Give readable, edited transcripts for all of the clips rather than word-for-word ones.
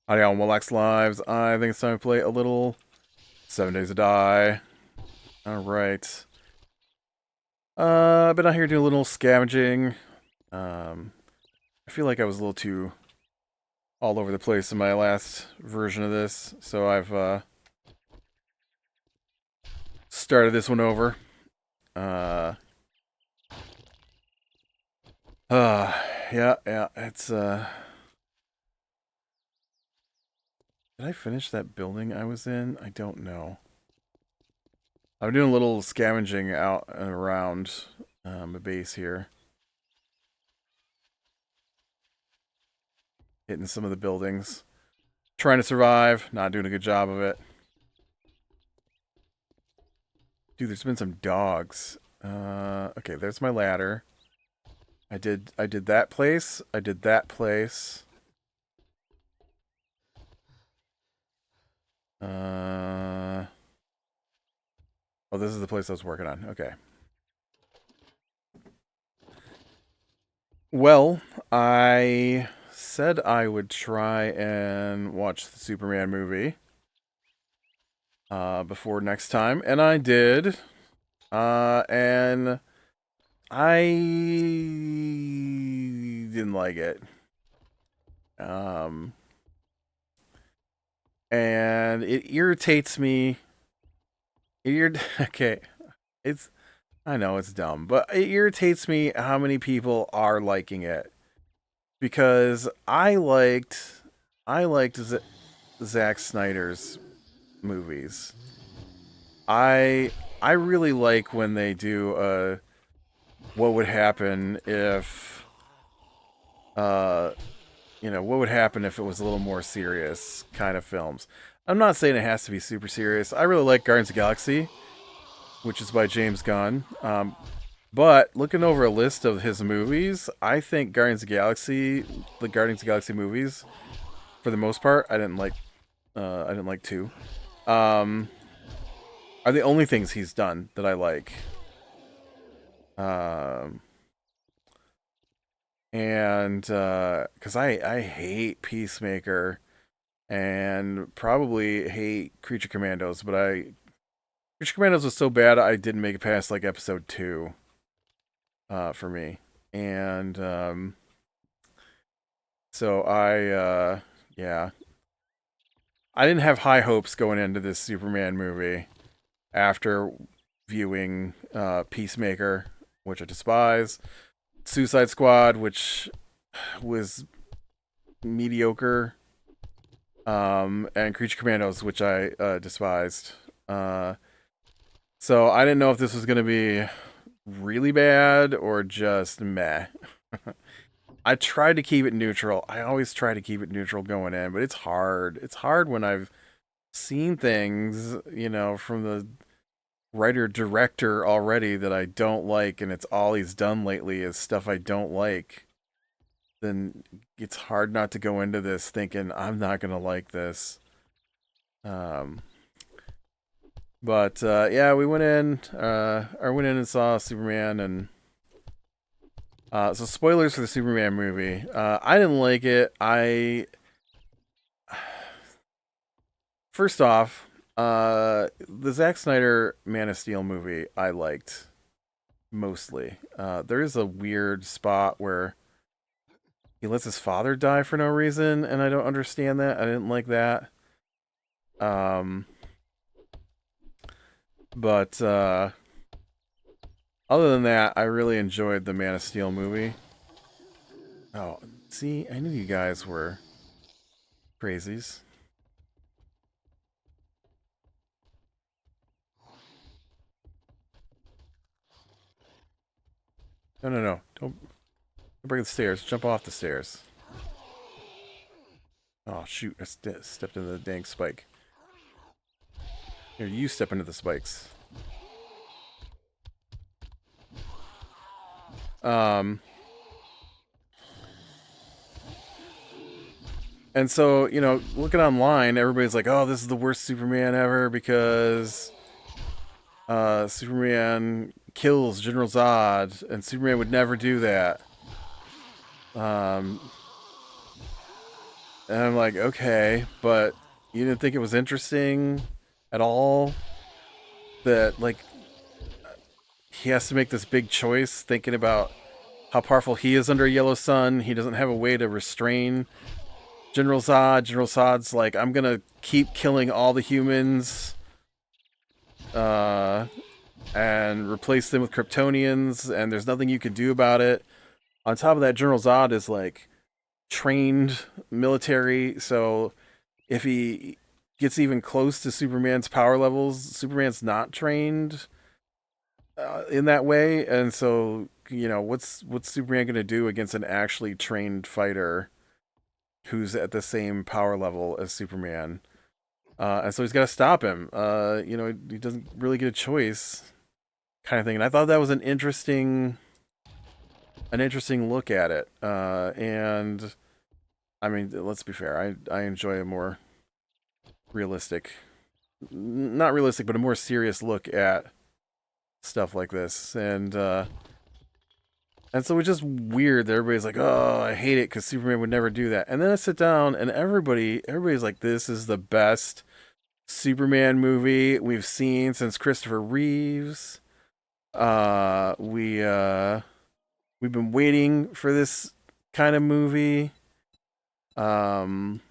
Howdy on Willax Lives. I think it's time to play a little 7 Days to Die. Alright. I've been out here doing a little scavenging. I feel like I was a little too all over the place in my last version of this, so I've started this one over. Yeah, it's Did I finish that building I was in? I don't know. I'm doing a little scavenging out and around my base here. Hitting some of the buildings. Trying to survive. Not doing a good job of it. Dude, there's been some dogs. Okay, there's my ladder. I did that place. I did that place. Oh, this is the place I was working on. Okay. Well, I said I would try and watch the Superman movie before next time, and I did. And I didn't like it. And it irritates me. Okay, I know it's dumb, but it irritates me how many people are liking it, because I liked Zack Snyder's movies. I really like when they do what would happen if what would happen if it was a little more serious kind of films. I'm not saying it has to be super serious. I really like Guardians of the Galaxy, which is by James Gunn. But looking over a list of his movies, I think the Guardians of the Galaxy movies, for the most part, I didn't like two. Are the only things he's done that I like. And because I hate Peacemaker and probably hate Creature Commandos, but Creature Commandos was so bad I didn't make it past like episode 2 for me. And so yeah. I didn't have high hopes going into this Superman movie after viewing Peacemaker, which I despise, Suicide Squad, which was mediocre, and Creature Commandos, which I despised. So I didn't know if this was going to be really bad or just meh. I tried to keep it neutral. I always try to keep it neutral going in, but it's hard. It's hard when I've seen things, from the writer-director already that I don't like, and it's all he's done lately is stuff I don't like. Then it's hard not to go into this thinking I'm not going to like this. But yeah, we went in and saw Superman, and so spoilers for the Superman movie. I didn't like it. First off, the Zack Snyder Man of Steel movie I liked mostly. There is a weird spot where he lets his father die for no reason, and I don't understand that. I didn't like that. But other than that, I really enjoyed the Man of Steel movie. Oh, see, I knew you guys were crazies. No. Don't break the stairs. Jump off the stairs. Oh, shoot. I stepped into the dang spike. Here, you step into the spikes. And so, you know, looking online, everybody's like, "Oh, this is the worst Superman ever because Superman kills General Zod, and Superman would never do that." Um, and I'm like, "Okay, but you didn't think it was interesting at all that like he has to make this big choice, thinking about how powerful he is under a yellow sun. He doesn't have a way to restrain General Zod. General Zod's like, I'm gonna keep killing all the humans, uh, and replace them with Kryptonians, and there's nothing you can do about it. On top of that, General Zod is like trained military, so if he gets even close to Superman's power levels, Superman's not trained in that way, and so you know what's Superman gonna do against an actually trained fighter who's at the same power level as Superman? And so he's got to stop him. You know, he doesn't really get a choice, kind of thing. And I thought that was an interesting look at it. And I mean, let's be fair. I enjoy a more realistic, not realistic, but a more serious look at stuff like this. And so it's just weird that everybody's like, "Oh, I hate it because Superman would never do that." And then I sit down, and everybody's like, "This is the best Superman movie we've seen since Christopher Reeves. Uh, we uh, we've been waiting for this kind of movie." Um,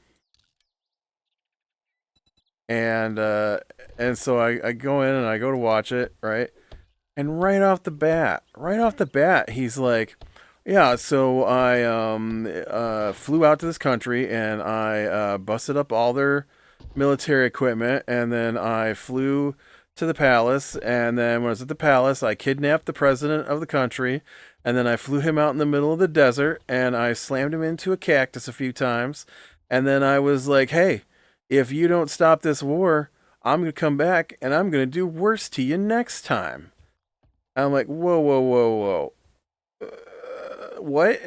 and uh, and so I go in and I go to watch it, right? And right off the bat, he's like, "Yeah, so I flew out to this country and I busted up all their military equipment, and then I flew to the palace, and then when I was at the palace, I kidnapped the president of the country, and then I flew him out in the middle of the desert, and I slammed him into a cactus a few times, and then I was like, hey, if you don't stop this war, I'm gonna come back and I'm gonna do worse to you next time." I'm like, whoa, whoa, whoa, whoa. What?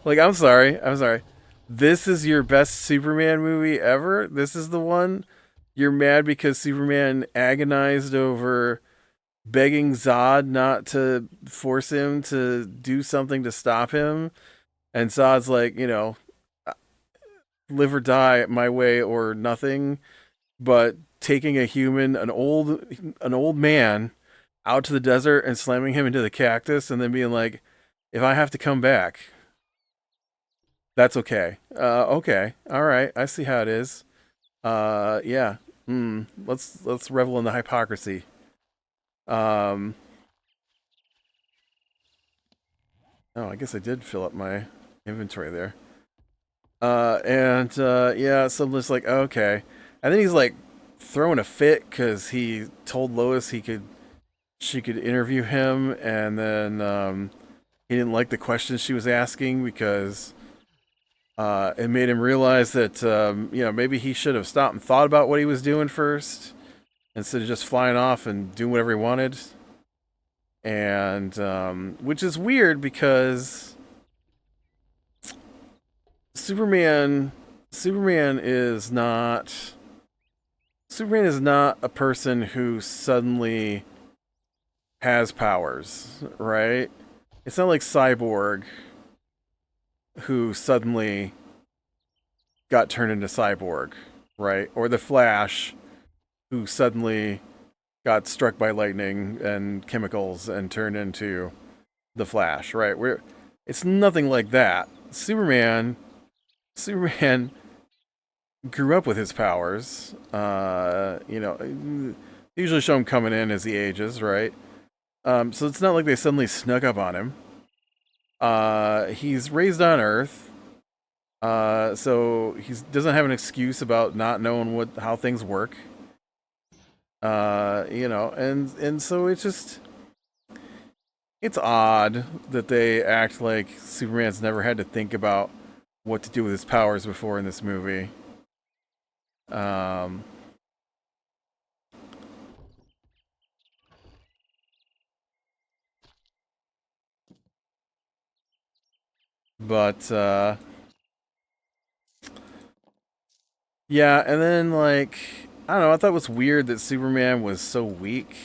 Like, I'm sorry. This is your best Superman movie ever? This is the one you're mad because Superman agonized over begging Zod not to force him to do something to stop him? And Zod's like, you know, live or die my way or nothing, but taking a human, an old man out to the desert and slamming him into the cactus and then being like, if I have to come back, that's okay. Okay. All right. I see how it is. Yeah. Let's revel in the hypocrisy. Um, oh, I guess I did fill up my inventory there. Yeah, so I'm just like, okay. And then he's like throwing a fit because he told Lois she could interview him, and then he didn't like the questions she was asking because it made him realize that you know, maybe he should have stopped and thought about what he was doing first instead of just flying off and doing whatever he wanted. And which is weird because Superman Superman is not Superman is not a person who suddenly has powers, right? It's not like Cyborg who suddenly got turned into Cyborg, right? Or the Flash who suddenly got struck by lightning and chemicals and turned into the Flash, right? Where it's nothing like that. Superman grew up with his powers. You know, they usually show him coming in as he ages, right? So it's not like they suddenly snuck up on him. He's raised on Earth, so he doesn't have an excuse about not knowing how things work. You know, and so it's odd that they act like Superman's never had to think about what to do with his powers before in this movie. Um, But yeah, and then like I don't know, I thought it was weird that Superman was so weak.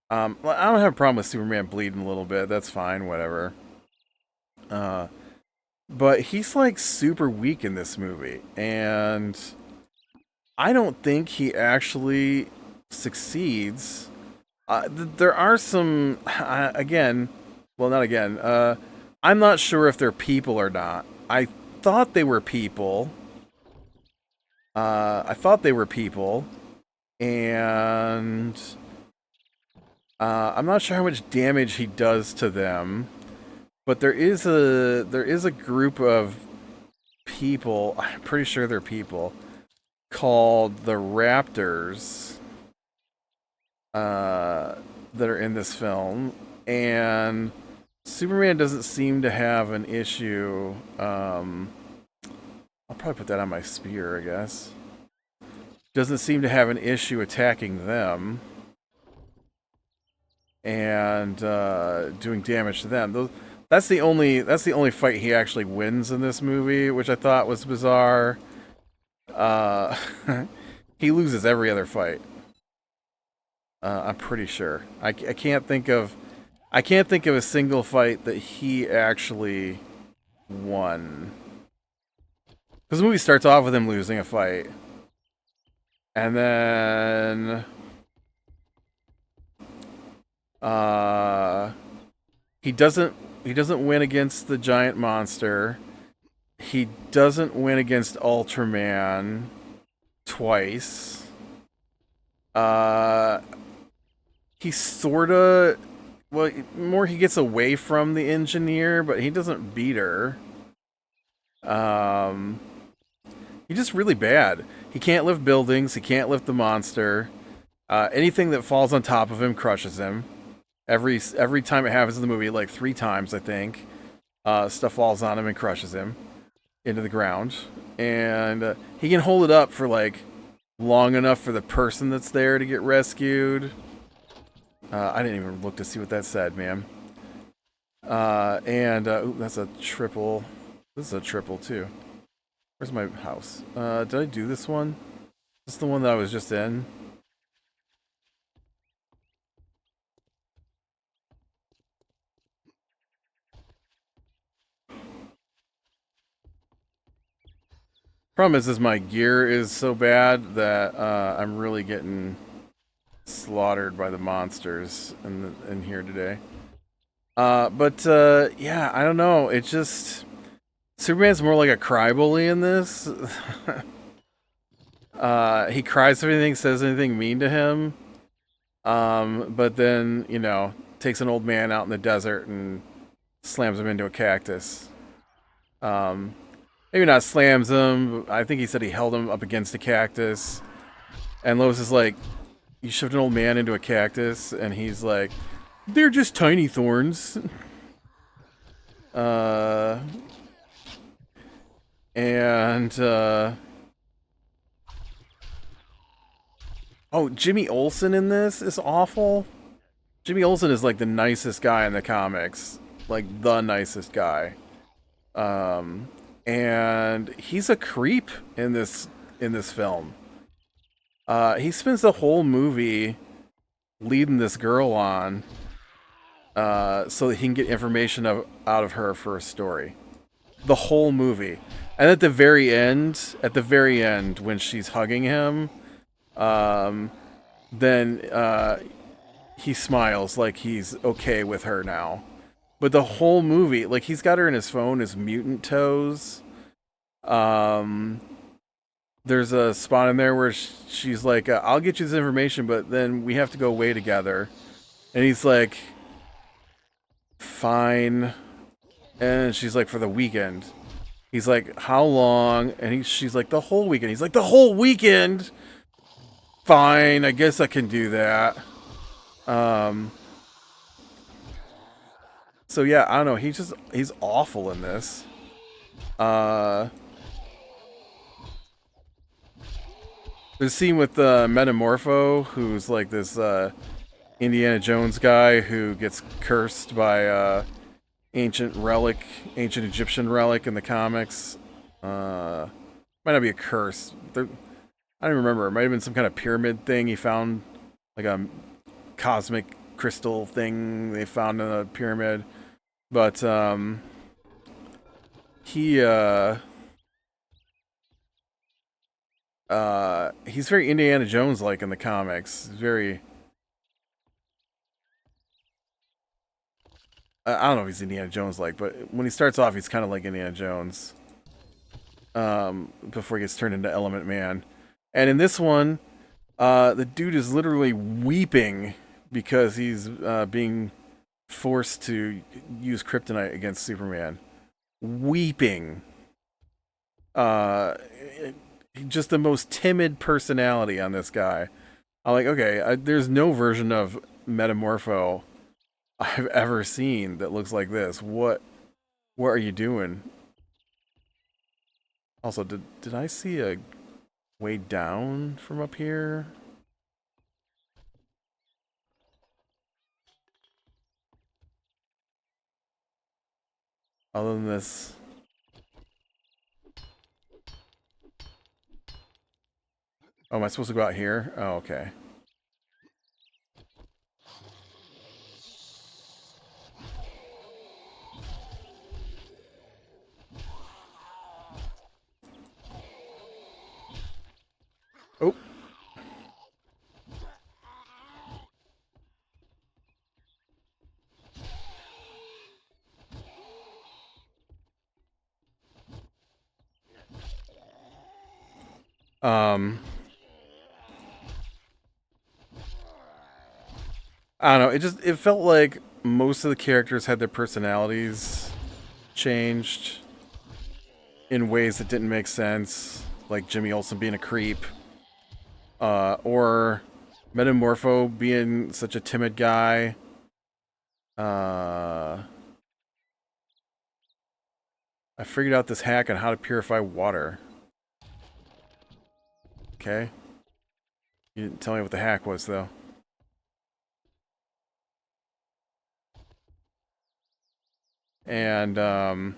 Well, I don't have a problem with Superman bleeding a little bit. That's fine, whatever. Uh, but he's like super weak in this movie, and I don't think he actually succeeds. There are some, again, well, not again. I'm not sure if they're people or not. I thought they were people. And I'm not sure how much damage he does to them. But there is a group of people. I'm pretty sure they're people called the Raptors that are in this film, and Superman doesn't seem to have an issue. I'll probably put that on my spear, I guess. Doesn't seem to have an issue attacking them and doing damage to them. That's the only fight he actually wins in this movie, which I thought was bizarre. He loses every other fight. I'm pretty sure. I can't think of a single fight that he actually won. Because the movie starts off with him losing a fight, and then he doesn't win against the giant monster. He doesn't win against Ultraman twice. He sorta, well, more he gets away from the engineer, but he doesn't beat her. He's just really bad. He can't lift buildings. He can't lift the monster. Anything that falls on top of him crushes him. Every time it happens in the movie, like 3 times, I think, stuff falls on him and crushes him into the ground. And he can hold it up for like long enough for the person that's there to get rescued. I didn't even look to see what that said, man. Ooh, that's a triple. This is a triple too. Where's my house? Did I do this one? Is this the one that I was just in? Problem is my gear is so bad that I'm really getting slaughtered by the monsters in here today. Yeah, I don't know. It just Superman's more like a crybaby in this. He cries if anything says anything mean to him. But then, takes an old man out in the desert and slams him into a cactus. Maybe not slams him, but I think he said he held him up against a cactus. And Lois is like, you shoved an old man into a cactus, and he's like, they're just tiny thorns. Oh, Jimmy Olsen in this is awful. Jimmy Olsen is like the nicest guy in the comics. Like the nicest guy. And he's a creep in this film. He spends the whole movie leading this girl on so that he can get information out of her for a story. The whole movie. And at the very end, when she's hugging him, then he smiles like he's okay with her now. But the whole movie, like, he's got her in his phone as mutant toes. There's a spot in there where she's like, I'll get you this information, but then we have to go away together. And he's like, fine. And she's like, for the weekend. He's like, how long? And she's like, the whole weekend. He's like, the whole weekend? Fine, I guess I can do that. So yeah, I don't know. He's awful in this. The scene with Metamorpho, who's like this Indiana Jones guy who gets cursed by ancient relic, ancient Egyptian relic in the comics. Might not be a curse. I don't remember. It might have been some kind of pyramid thing he found, like a cosmic crystal thing they found in a pyramid. But he he's very Indiana Jones like in the comics. He's very I don't know if he's Indiana Jones like, but when he starts off, he's kind of like Indiana Jones. Before he gets turned into Element Man, and in this one, the dude is literally weeping because he's being forced to use kryptonite against Superman. Weeping. Uh, just the most timid personality on this guy. I'm like, okay, there's no version of Metamorpho I've ever seen that looks like this. What are you doing? Also, did I see a way down from up here? Other than this. Oh, am I supposed to go out here? Oh, okay. Oh. I don't know. It felt like most of the characters had their personalities changed in ways that didn't make sense, like Jimmy Olsen being a creep, or Metamorpho being such a timid guy. I figured out this hack on how to purify water. Okay. You didn't tell me what the hack was, though. And, oh,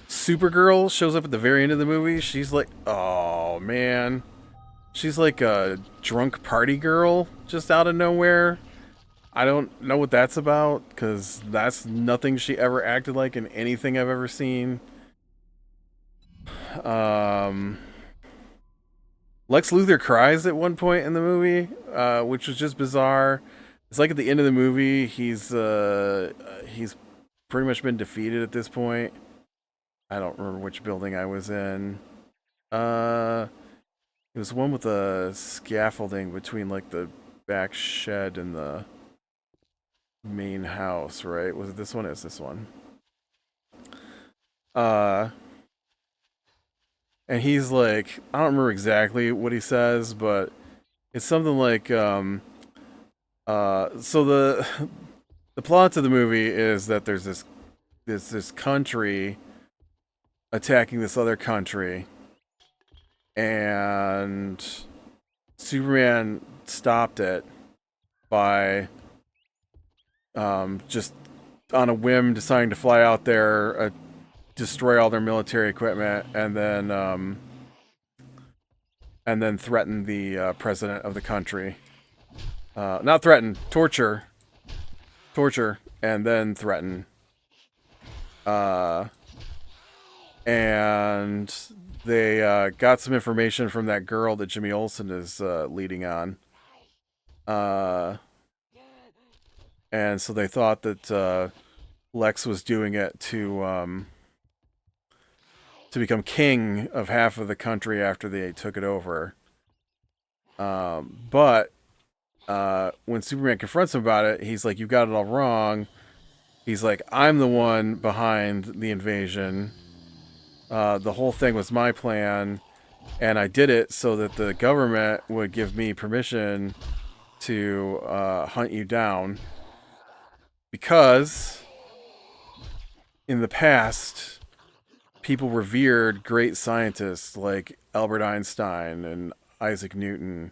Supergirl shows up at the very end of the movie. She's like, oh, man. She's like a drunk party girl just out of nowhere. I don't know what that's about, because that's nothing she ever acted like in anything I've ever seen. Lex Luthor cries at one point in the movie, which was just bizarre. It's like at the end of the movie, he's pretty much been defeated at this point. I don't remember which building I was in. It was one with a scaffolding between like the back shed and the main house, right? Was it this one? It was this one. And he's like, I don't remember exactly what he says, but it's something like, so the the plot of the movie is that there's this country attacking this other country, and Superman stopped it by just on a whim deciding to fly out there, destroy all their military equipment, and then threaten the president of the country. Not threaten, torture, and then threaten. And they got some information from that girl that Jimmy Olsen is leading on. And so they thought that Lex was doing it to become king of half of the country after they took it over. But when Superman confronts him about it, he's like, "You got it all wrong." He's like, "I'm the one behind the invasion. The whole thing was my plan, and I did it so that the government would give me permission to hunt you down. Because in the past, people revered great scientists like Albert Einstein and Isaac Newton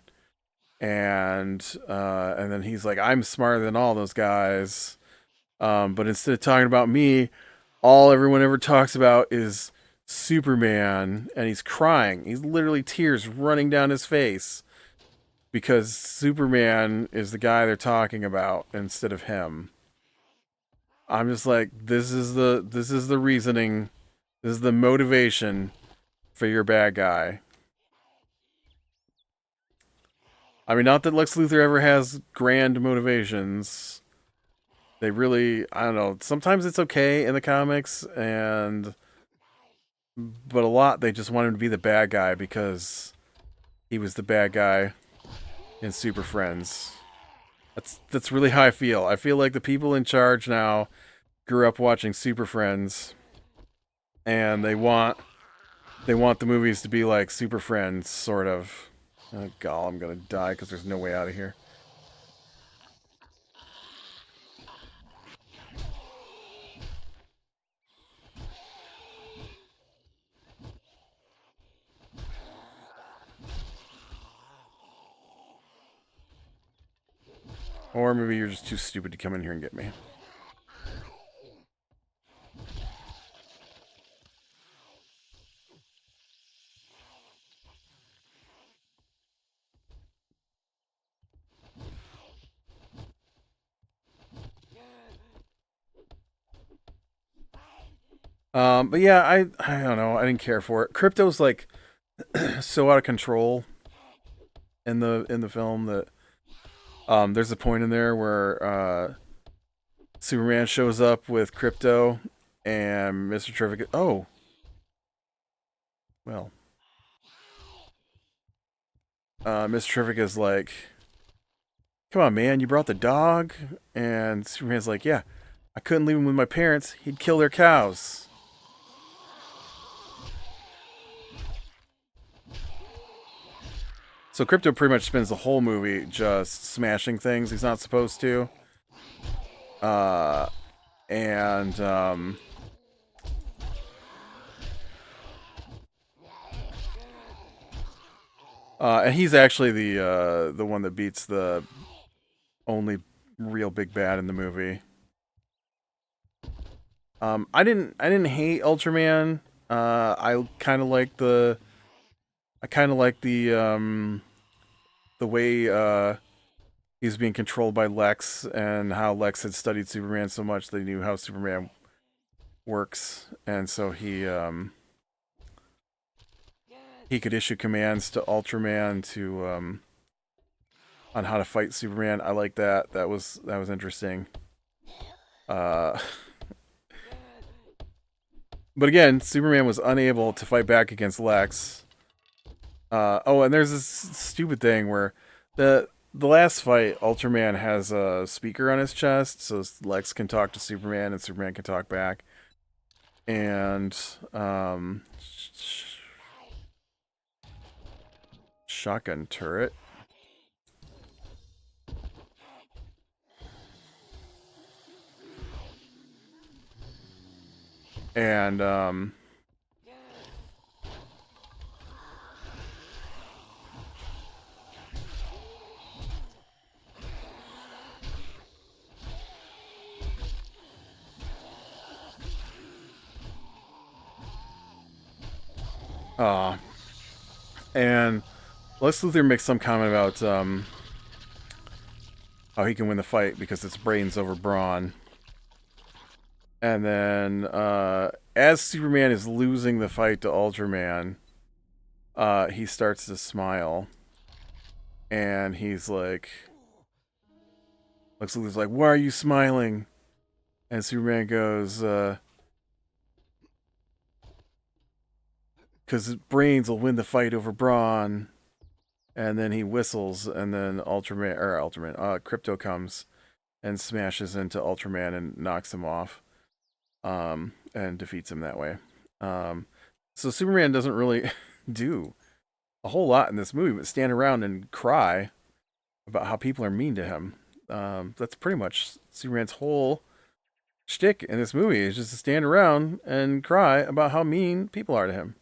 and then he's like, I'm smarter than all those guys. But instead of talking about me, all everyone ever talks about is Superman, and he's crying. He's literally tears running down his face because Superman is the guy they're talking about instead of him. I'm just like, this is the reasoning, this is the motivation for your bad guy. I mean, not that Lex Luthor ever has grand motivations. They really, I don't know. Sometimes it's okay in the comics, and but a lot they just want him to be the bad guy because he was the bad guy in Super Friends. That's really how I feel. I feel like the people in charge now grew up watching Super Friends, and they want the movies to be like Super Friends, sort of. Oh god, I'm gonna die because there's no way out of here. Or maybe you're just too stupid to come in here and get me. But yeah, I don't know. I didn't care for it. Crypto's like so out of control in the film that there's a point in there where Superman shows up with Crypto and Mr. Terrific. Oh, well, Mr. Terrific is like, "Come on, man, you brought the dog," and Superman's like, "Yeah, I couldn't leave him with my parents. He'd kill their cows." So Crypto pretty much spends the whole movie just smashing things he's not supposed to. Uh, and and he's actually the one that beats the only real big bad in the movie. I didn't hate Ultraman. I kind of like the way he's being controlled by Lex, and how Lex had studied Superman so much they knew how Superman works, and so he could issue commands to Ultraman to on how to fight Superman. I like that. That was interesting. Uh, but again, Superman was unable to fight back against Lex. Oh, and there's this stupid thing where the last fight, Ultraman has a speaker on his chest, so Lex can talk to Superman, and Superman can talk back. And shotgun turret. And uh and Lex Luthor makes some comment about how he can win the fight because it's brains over brawn. And then as Superman is losing the fight to Ultraman, he starts to smile. And he's like, Lex Luthor's like, "Why are you smiling?" And Superman goes, "Because brains will win the fight over brawn." And then he whistles, and then Crypto comes and smashes into Ultraman and knocks him off, and defeats him that way. So Superman doesn't really do a whole lot in this movie, but stand around and cry about how people are mean to him. That's pretty much Superman's whole shtick in this movie, is just to stand around and cry about how mean people are to him.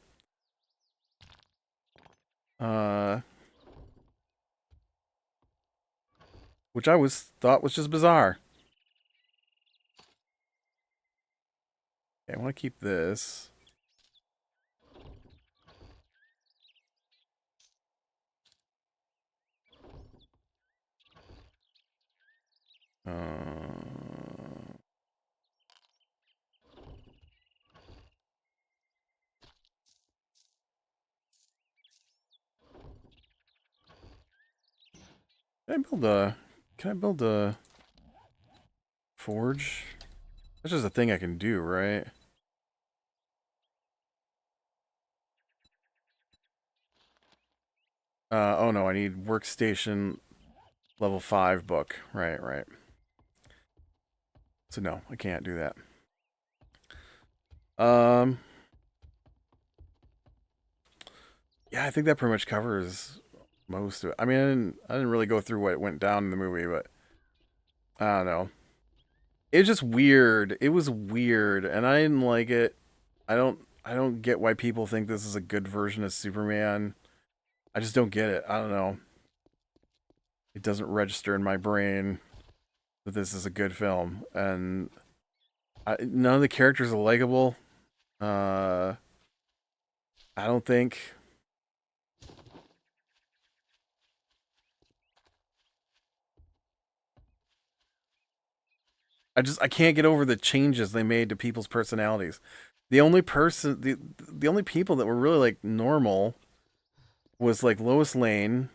Uh, which I thought was just bizarre. Okay, I want to keep this. Can I build a forge? That's just a thing I can do, right? Oh no, I need workstation level 5 book. Right, right. So no, I can't do that. Yeah, I think that pretty much covers most of it. I mean, I didn't really go through what went down in the movie, but I don't know. It was just weird. It was weird, and I didn't like it. I don't get why people think this is a good version of Superman. I just don't get it. I don't know. It doesn't register in my brain that this is a good film, and none of the characters are likable. Uh, I don't think. I can't get over the changes they made to people's personalities. The only people that were really like normal was like Lois Lane,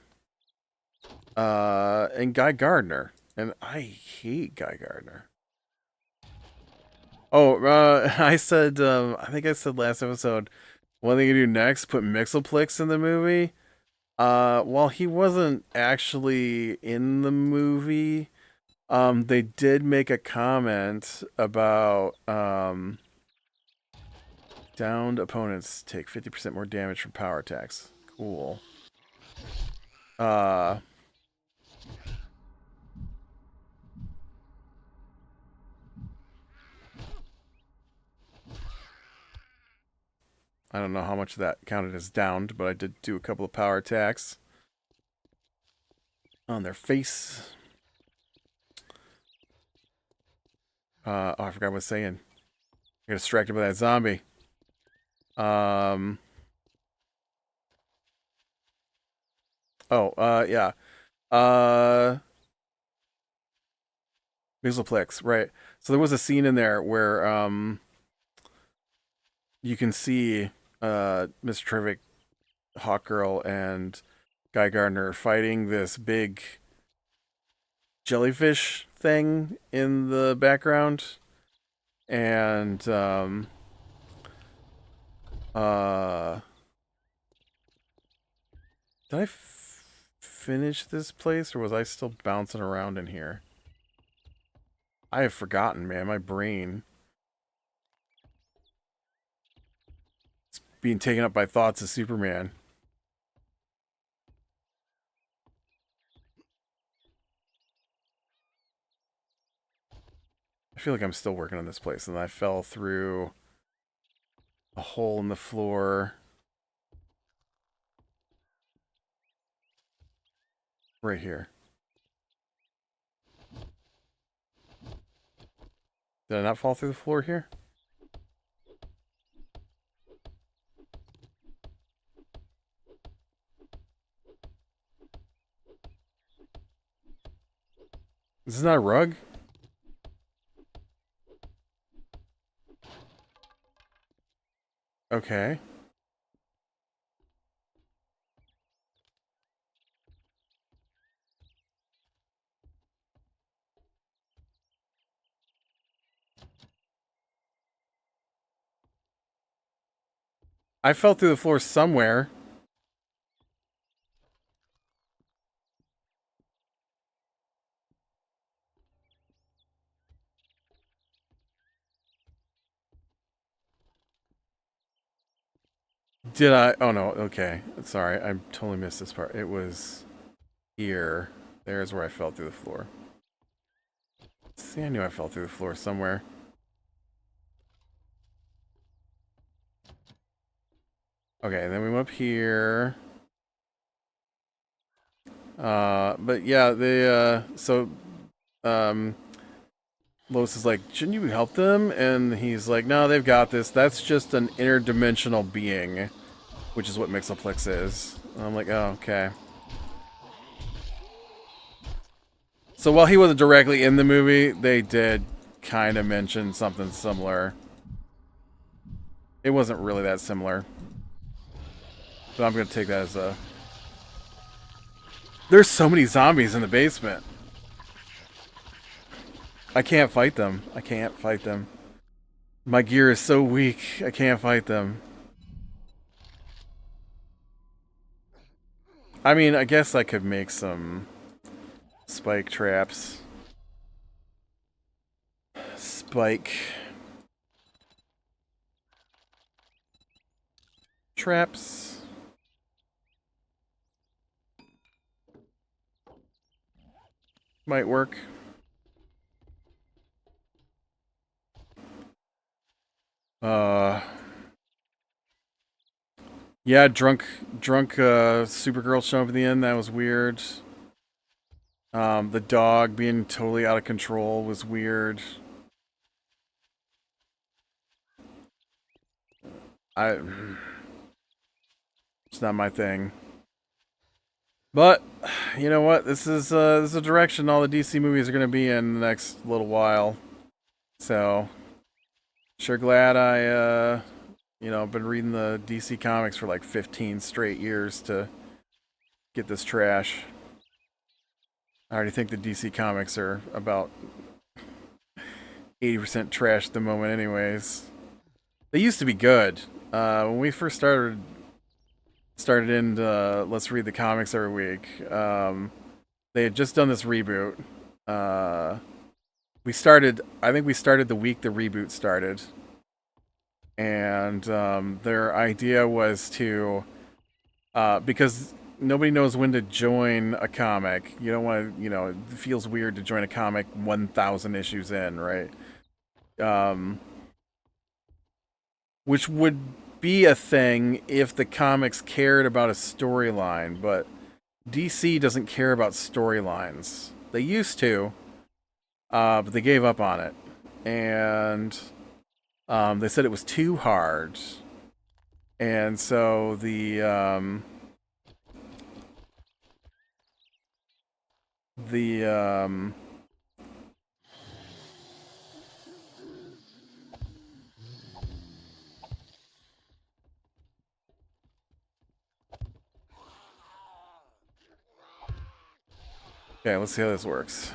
and Guy Gardner, and I hate Guy Gardner. Oh, I think I said last episode, one thing you do next, put Mixoplex in the movie. While he wasn't actually in the movie, they did make a comment about downed opponents take 50% more damage from power attacks. Cool. Uh, I don't know how much of that counted as downed, but I did do a couple of power attacks on their face. Oh, I forgot what I was saying. I got distracted by that zombie. Um. Oh. Yeah. Uh. Mesoplex. Right. So there was a scene in there where you can see Mr. Trivik, Hawkgirl, and Guy Gardner fighting this big jellyfish thing in the background, and uh did I finish this place, or was I still bouncing around in here? I have forgotten, man. My brain is being taken up by thoughts of Superman. I feel like I'm still working on this place, and I fell through a hole in the floor right here. Did I not fall through the floor here? This is not a rug? Okay. I fell through the floor somewhere. Did I? Oh no, okay. Sorry, I totally missed this part. It was here. There's where I fell through the floor. See, I knew I fell through the floor somewhere. Okay, then we went up here. But yeah, um, Lois is like, shouldn't you help them? And he's like, no, they've got this. That's just an interdimensional being, which is what Mixoplex is. And I'm like, oh, okay. So while he wasn't directly in the movie, they did kind of mention something similar. It wasn't really that similar. But I'm going to take that as a... There's so many zombies in the basement. I can't fight them. I can't fight them. My gear is so weak. I can't fight them. I mean, I guess I could make some spike traps. Spike traps. Might work. Yeah, drunk Supergirl showing up at the end, that was weird. The dog being totally out of control was weird. It's not my thing. But you know what? This is a direction all the DC movies are going to be in the next little while. So, sure glad I been reading the DC comics for like 15 straight years to get this trash. I already think the DC comics are about 80% trash at the moment anyways. They used to be good. When we first started in Let's Read the Comics every week, they had just done this reboot. I think we started the week the reboot started. And their idea was to, because nobody knows when to join a comic. You don't want to, it feels weird to join a comic 1,000 issues in, right? Which would be a thing if the comics cared about a storyline, but DC doesn't care about storylines. They used to, but they gave up on it. And they said it was too hard. And so okay, let's see how this works.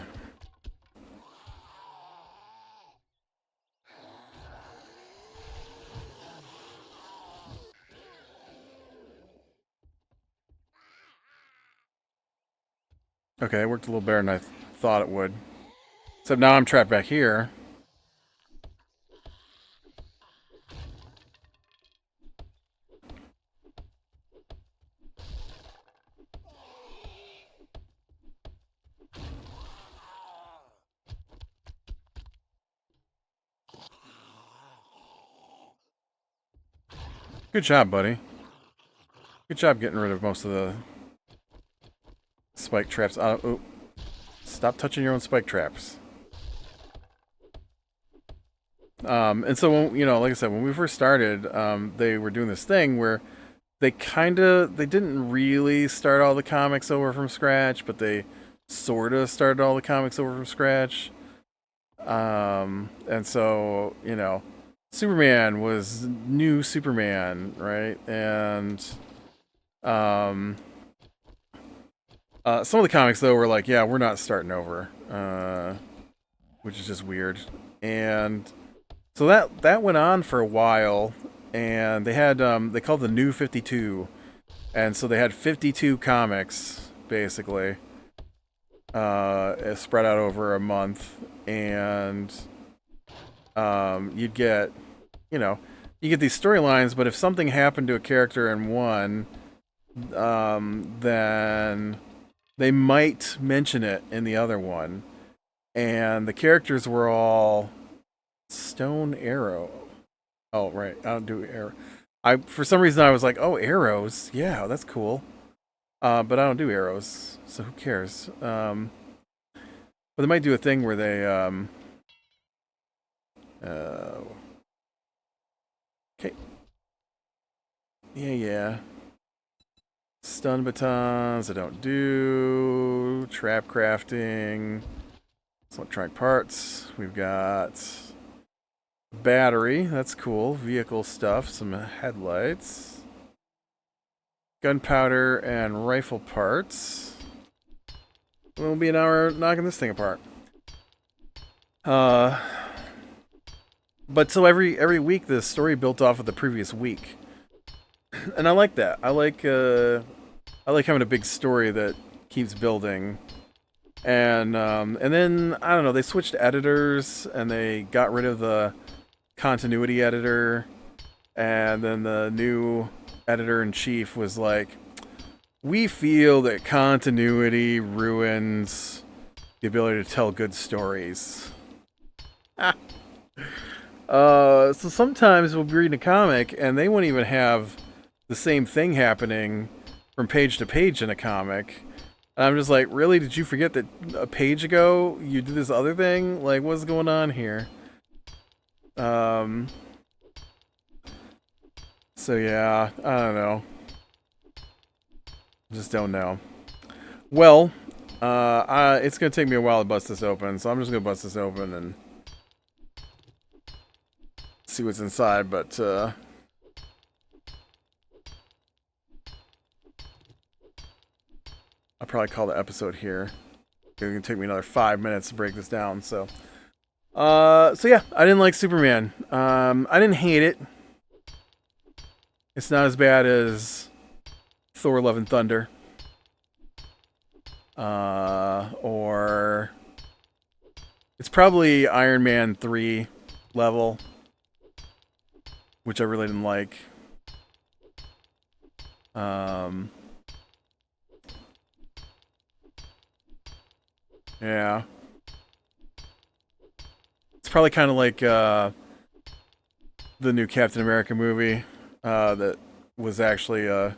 Okay, it worked a little better than I thought it would. Except now I'm trapped back here. Good job, buddy. Good job getting rid of most of the spike traps. Oh, stop touching your own spike traps. And so, like I said, when we first started, they were doing this thing where they didn't really start all the comics over from scratch, but they sort of started all the comics over from scratch. And so, Superman was new Superman, right? And some of the comics though were like, yeah, we're not starting over, which is just weird. And so that went on for a while, and they had they called the New 52, and so they had 52 comics basically, spread out over a month, and you'd get, you get these storylines, but if something happened to a character in one, then they might mention it in the other one. And the characters were all Stone Arrow. Oh, right. I don't do arrow. For some reason I was like, oh, arrows. Yeah, that's cool. But I don't do arrows, so who cares? But they might do a thing where they uh, okay, yeah. Stun batons, I don't do. Trap crafting. Some electronic parts. We've got battery, that's cool. Vehicle stuff, some headlights. Gunpowder and rifle parts. We'll be an hour knocking this thing apart. But so every week the story built off of the previous week. And I like that. I like having a big story that keeps building. And then I don't know, they switched editors and they got rid of the continuity editor, and then the new editor-in-chief was like, we feel that continuity ruins the ability to tell good stories. So sometimes we'll be reading a comic and they won't even have the same thing happening from page to page in a comic. And I'm just like, really? Did you forget that a page ago you did this other thing? Like, what's going on here? So yeah, I don't know. Just don't know. Well, it's gonna take me a while to bust this open, so I'm just gonna bust this open and see what's inside, but I'll probably call the episode here. It's gonna take me another 5 minutes to break this down, so yeah, I didn't like Superman. I didn't hate it. It's not as bad as Thor: Love and Thunder. Or it's probably Iron Man 3 level, which I really didn't like. Yeah. It's probably kind of like the new Captain America movie that was actually a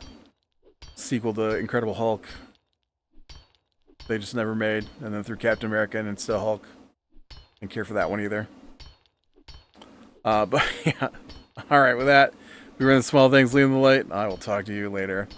sequel to Incredible Hulk. They just never made, and then threw Captain America in and still Hulk. Didn't care for that one either. But yeah. Alright, with that, we run the small things, leaving the light. I will talk to you later.